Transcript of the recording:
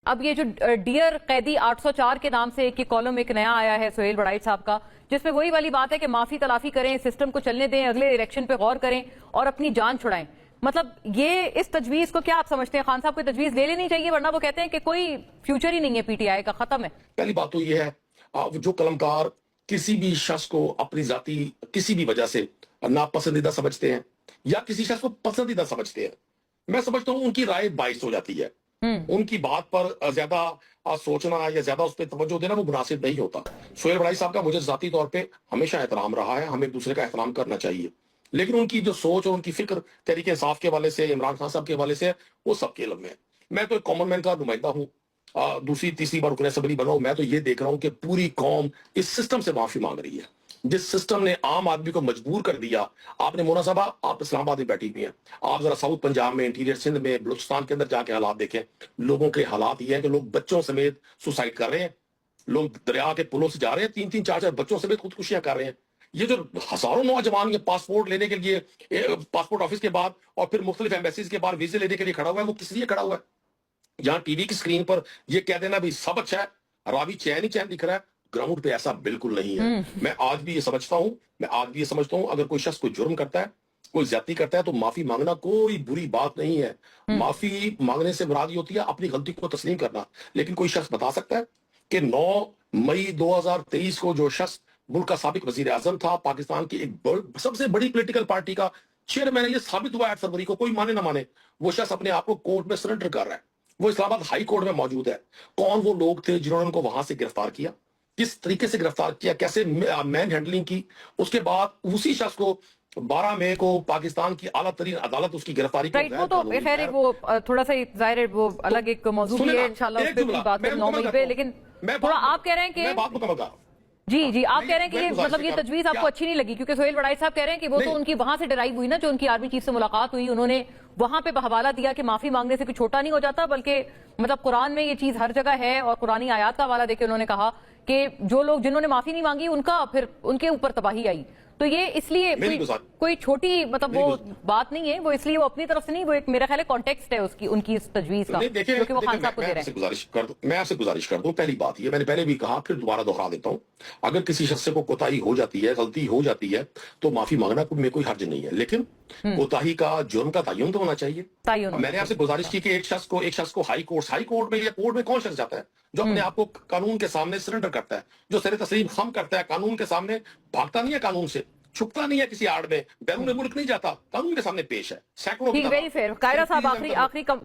اب یہ جو ڈیئر قیدی 804 کے نام سے ایک کالم ایک نیا آیا ہے سہیل بڑائچ صاحب کا، جس میں وہی والی بات ہے کہ معافی تلافی کریں، سسٹم کو چلنے دیں، اگلے الیکشن پہ غور کریں اور اپنی جان چھڑائیں. مطلب یہ اس تجویز کو کیا آپ سمجھتے ہیں؟ خان صاحب کو تجویز لے لینی چاہیے، ورنہ وہ کہتے ہیں کہ کوئی فیوچر ہی نہیں ہے پی ٹی آئی کا، ختم ہے. پہلی بات تو یہ ہے جو قلمکار کسی بھی شخص کو اپنی ذاتی کسی بھی وجہ سے ناپسندیدہ سمجھتے ہیں یا کسی شخص کو پسندیدہ سمجھتے ہیں، میں سمجھتا ہوں ان کی رائے باعث ہو جاتی ہے. ان کی بات پر زیادہ سوچنا یا زیادہ اس پہ توجہ دینا وہ مناسب نہیں ہوتا. سہیل بڑائی صاحب کا مجھے ذاتی طور پہ ہمیشہ احترام رہا ہے، ہمیں ایک دوسرے کا احترام کرنا چاہیے، لیکن ان کی جو سوچ اور ان کی فکر تحریک انصاف کے حوالے سے، عمران خان صاحب کے حوالے سے، وہ سب کے علم میں ہے. میں تو ایک کامن مین کا نمائندہ ہوں، دوسری تیسری بار رکن اسمبلی بنا ہوں. میں تو یہ دیکھ رہا ہوں کہ پوری قوم اس سسٹم سے معافی مانگ رہی ہے، جس سسٹم نے عام آدمی کو مجبور کر دیا. آپ نے مونا صاحبہ، آپ اسلام آباد میں بیٹھی ہوئی ہیں، آپ ذرا ساؤتھ پنجاب میں، انٹیریئر سندھ میں، بلوچستان کے اندر جا کے حالات دیکھیں. لوگوں کے حالات یہ ہیں کہ لوگ بچوں سمیت سوسائڈ کر رہے ہیں، لوگ دریا کے پلوں سے جا رہے ہیں، 3-3 4-4 بچوں سمیت خودکشیاں کر رہے ہیں. یہ جو ہزاروں نوجوان یہ پاسپورٹ لینے کے لیے پاسپورٹ آفس کے بعد اور پھر مختلف ایمبیسیز کے بعد ویزے لینے کے لیے کھڑا ہوا ہے، وہ کس لیے کھڑا ہوا ہے؟ یہاں ٹی وی کی سکرین پر یہ کہہ دینا بھی سب اچھا ہے، راوی چین ہی چین دکھ رہا ہے، گراؤنڈ پہ ایسا بالکل نہیں ہے. میں آج بھی یہ سمجھتا ہوں اگر کوئی شخص کوئی جرم کرتا ہے، کوئی زیادتی کرتا ہے، تو معافی مانگنا کوئی بری بات نہیں ہے. معافی مانگنے سے مراد یہ ہوتی ہے اپنی غلطی کو تسلیم کرنا. لیکن کوئی شخص بتا سکتا ہے کہ 9 مئی 2023 کو جو شخص ملک کا سابق وزیر اعظم تھا، پاکستان کی ایک سب سے بڑی پولیٹیکل پارٹی کا چیئرمین ہے، یہ ثابت ہوا 8 فروری کو، کوئی مانے نہ مانے، وہ شخص اپنے آپ کو کورٹ میں سرنڈر کر رہا ہے. وہ اسلام آباد ہائی کورٹ میں موجود ہے. کون وہ لوگ تھے جنہوں نے ان کو وہاں سے گرفتار کیا، کس طریقے سے گرفتار کیا، کیسے مین ہینڈلنگ کی. اس کے بعد اسی شخص کو 12 مئی کو پاکستان کی اعلیٰ ترین عدالت اس کی گرفتاری کو وہ تو خیر وہ تھوڑا سا ظاہر ہے، وہ الگ ایک موضوع بھی ہے، انشاءاللہ اس پہ بھی بات کریں 9 مئی پہ. لیکن تھوڑا آپ کہہ رہے ہیں کہ میں بات مکمل کر رہا ہوں. جی آپ کہہ رہے ہیں کہ یہ مطلب یہ تجویز آپ کو اچھی نہیں لگی، کیونکہ سہیل بڑائی صاحب کہہ رہے ہیں کہ وہ تو ان کی وہاں سے ڈرائیو ہوئی نا، جو ان کی آرمی چیف سے ملاقات ہوئی، انہوں نے وہاں پہ حوالہ دیا کہ معافی مانگنے سے کوئی چھوٹا نہیں ہو جاتا، بلکہ مطلب قرآن میں یہ چیز ہر جگہ ہے، اور قرآنی آیات کا حوالہ دے کے انہوں نے کہا کہ جو لوگ جنہوں نے معافی نہیں مانگی ان کا پھر ان کے اوپر تباہی آئی. تو یہ اس لیے کوئی چھوٹی مطلب وہ بات نہیں ہے، وہ اس لیے وہ اپنی طرف سے نہیں، وہ ایک میرا خیال ہے کانٹیکسٹ ہے ان کی اس تجویز کا، جو کہ وہ خان صاحب کو دے رہے ہیں. میں آپ سے گزارش کر دوں، پہلی بات یہ میں نے پہلے بھی کہا، پھر دوبارہ دوہرا دیتا ہوں، اگر کسی شخص سے کو کوتاہی ہو جاتی ہے، غلطی ہو جاتی ہے، تو معافی مانگنا میں کوئی حرج نہیں ہے، لیکن کوتاہی کا جرم کا تعین تو ہونا چاہیے. میں نے آپ سے گزارش کی کہ ایک شخص کو ہائی کورٹ میں یا کورٹ میں کون شخص جاتا ہے جو اپنے آپ کو قانون کے سامنے سرنڈر کرتا ہے، جو سر تسلیم خم کرتا ہے، قانون کے سامنے بھاگتا نہیں ہے، قانون سے چھپتا نہیں ہے، کسی آڑ میں بیرون ملک نہیں جاتا، قانون کے سامنے پیش ہے. سینکڑوں ویری فیئر. قاہرہ صاحب آخری